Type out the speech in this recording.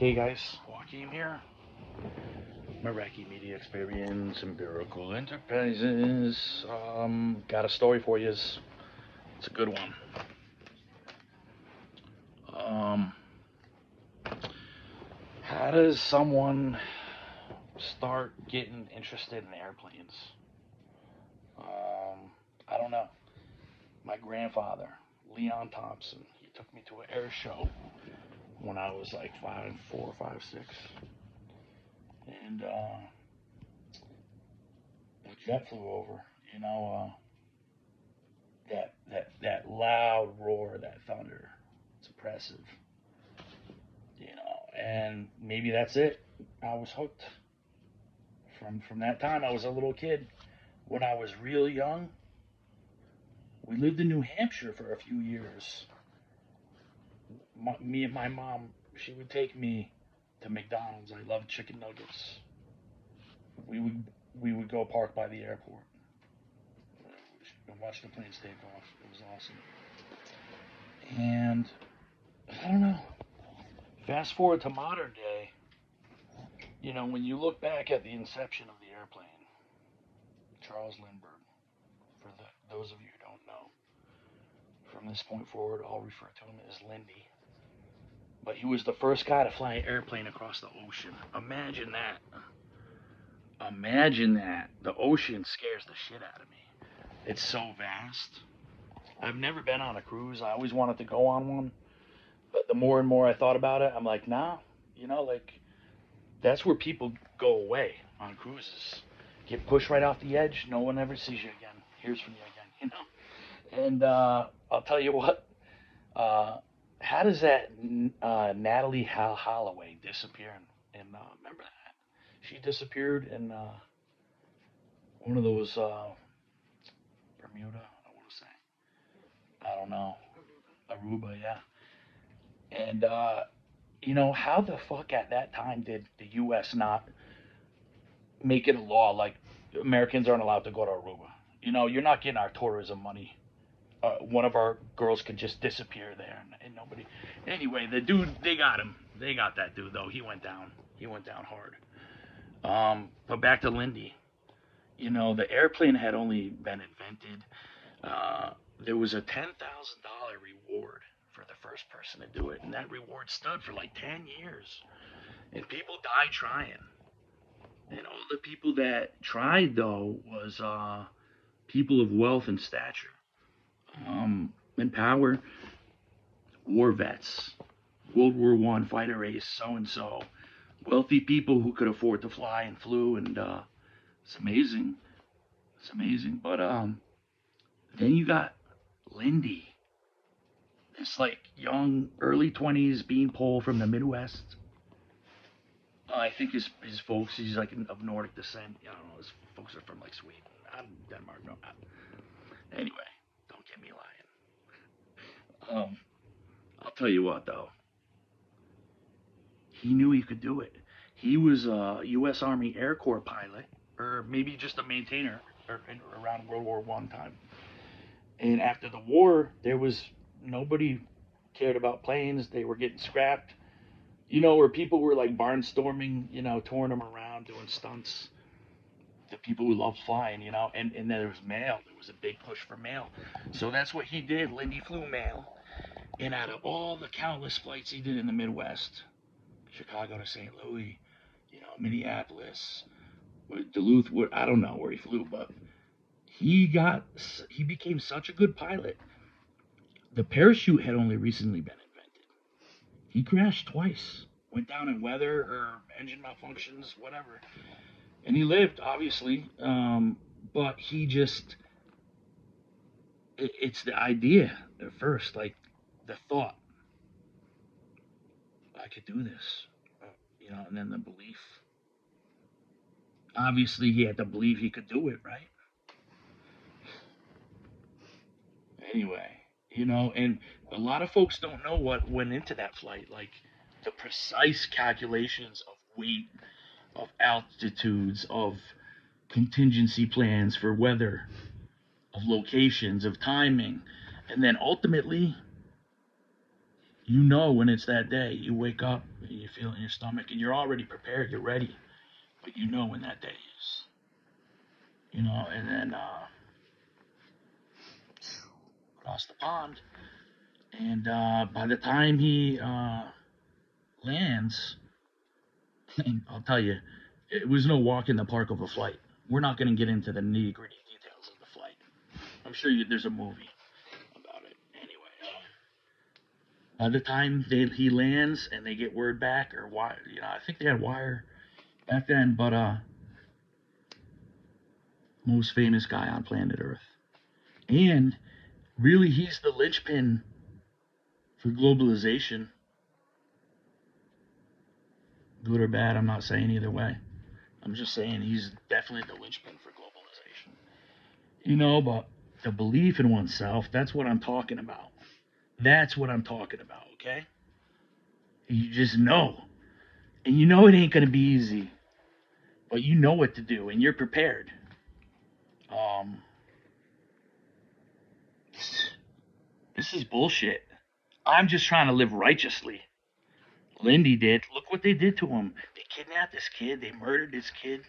Hey guys, Joaquin here. MME-theMerakiMediaExperience, Empirical Enterprises. Got a story for you. It's a good one. Um, how does someone start getting interested in airplanes? I don't know. My grandfather, Leon Thompson, he took me to an air show when I was like 4, 5, 6, and a jet flew over. You know, that loud roar, that thunder. It's impressive, and maybe that's it. I was hooked. From that time, I was a little kid. When I was real young, we lived in New Hampshire for a few years. Me and my mom, she would take me to McDonald's. I loved chicken nuggets. We would go park by the airport and watch the planes take off. It was awesome. And I don't know. Fast forward to modern day, when you look back at the inception of the airplane, Charles Lindbergh, those of you who don't know, from this point forward, I'll refer to him as Lindy. But he was the first guy to fly an airplane across the ocean. Imagine that. Imagine that. The ocean scares the shit out of me. It's so vast. I've never been on a cruise. I always wanted to go on one. But the more and more I thought about it, I'm like, nah, that's where people go away on cruises. Get pushed right off the edge. No one ever sees you again. Hears from you again, And I'll tell you what. How does that Natalie Holloway disappear? Remember that? She disappeared in one of those Bermuda. I want to say. I don't know. Aruba, yeah. And how the fuck at that time did the U.S. not make it a law like Americans aren't allowed to go to Aruba? You're not getting our tourism money. One of our girls could just disappear there and nobody. Anyway, the dude, they got him. They got that dude though. He went down. He went down hard. But back to Lindy. The airplane had only been invented. There was a $10,000 reward for the first person to do it, and that reward stood for like 10 years. And people died trying. And all the people that tried though was people of wealth and stature. And power, war vets, World War I fighter ace, so and so, wealthy people who could afford to fly and flew, and it's amazing. It's amazing. But then you got Lindy, this like young, early 20s beanpole from the Midwest. I think his folks, he's like of Nordic descent. I don't know, his folks are from like Sweden, Denmark. No, anyway, don't get me lying. I'll tell you what, though. He knew he could do it. He was a U.S. Army Air Corps pilot, or maybe just a maintainer around World War I time. And after the war, there was nobody cared about planes. They were getting scrapped. Where people were like barnstorming, touring them around, doing stunts. The people who loved flying, and then there was mail. There was a big push for mail. So that's what he did. Lindy flew mail. And out of all the countless flights he did in the Midwest, Chicago to St. Louis, Minneapolis, Duluth, I don't know where he flew, but he became such a good pilot. The parachute had only recently been invented. He crashed twice, went down in weather or engine malfunctions, whatever. And he lived, obviously, but he just, it's the idea at first, like the thought, I could do this, and then the belief. Obviously, he had to believe he could do it, right? Anyway, and a lot of folks don't know what went into that flight, like the precise calculations of weight, of altitudes, of contingency plans for weather, of locations, of timing, and then ultimately, You know when it's that day. You wake up and you feel it in your stomach, and you're already prepared. You're ready, but you know when that day is. You know, and then across the pond, and by the time he lands, I'll tell you, it was no walk in the park of a flight. We're not going to get into the nitty gritty details of the flight. I'm sure there's a movie about it. Anyway, by the time he lands and they get word back or wire, I think they had wire back then, but most famous guy on planet Earth, and really he's the linchpin for globalization. Good or bad, I'm not saying either way. I'm just saying he's definitely the linchpin for globalization. But the belief in oneself, that's what I'm talking about. That's what I'm talking about, okay? You just know. And you know it ain't going to be easy. But you know what to do, and you're prepared. This is bullshit. I'm just trying to live righteously. Lindy did. Look what they did to him. They kidnapped this kid. They murdered this kid.